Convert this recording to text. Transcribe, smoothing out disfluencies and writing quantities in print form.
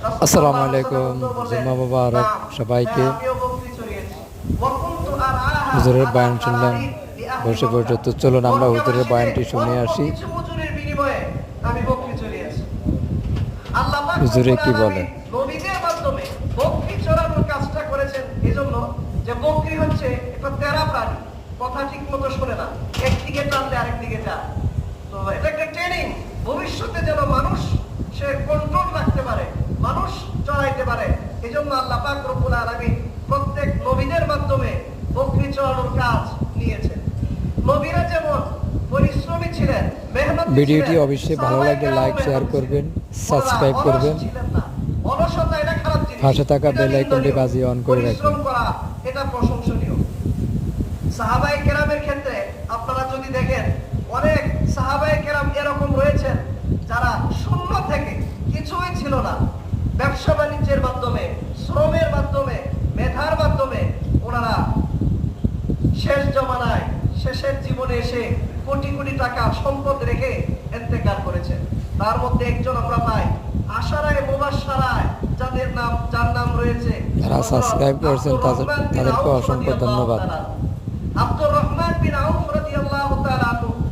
আসসালামু আলাইকুম, জুম্মা মুবারক সবাইকে। হুজুরের বয়ান শুনলাম বসে বসে, তো চলুন আমরা হুজুরের বয়ানটি শুনে আসি। হুজুরে কি বলে? নবীদের মাধ্যমে বকরি চড়ানোর কাজটা করেছেন এজন্য যে বকরি হচ্ছে একটা তেরা প্রাণী, কথা ঠিক মতো শোনে না, একদিকে টানলে আরেকদিকে যায়। তো এটা একটা ট্রেনিং, ভবিষ্যতে যেন মানুষ সে কন্ট্রোল রাখতে পারে, মানুষ চড়াইতে পারে। এজন্য আল্লাহ পাক রব্বুল আলামিন প্রত্যেক নবীদের মাধ্যমে বকরি চড়ানোর কাজ নিয়েছেন। নবীরা যেমন পরিশ্রমী ছিলেন, মেহনতি ছিলেন। ভিডিওটি অবশ্যই ভালো লাগলে লাইক, শেয়ার করবেন, সাবস্ক্রাইব করবেন, অলসতা এটা খারাপ জিনিস, পাশে থাকা বেল আইকনটি বাজিয়ে অন করে রাখবেন। পরিশ্রম করা এটা প্রশংসনীয়। সাহাবায়ে কেরামের ক্ষেত্রে আপনারা যদি দেখেন, অনেক সাহাবায়ে কেরাম এরকম রয়েছেন যারা শূন্য থেকে, কিছুই ছিল না, ব্যবসা বাণিজ্যের মাধ্যমে, শ্রমের মাধ্যমে, মেধার মাধ্যমে ওনারা শেষ জমানায়, শেষের জীবনে এসে কোটি কোটি টাকা সম্পদ রেখে ইন্তেকাল করেছেন। তার মধ্যে একজন আমরা পাই আশারায়ে মুবাশশারায়, যার নাম রয়েছে, যারা সাবস্ক্রাইব করেছেন তাদেরকে অসংখ্য ধন্যবাদ। আব্দুর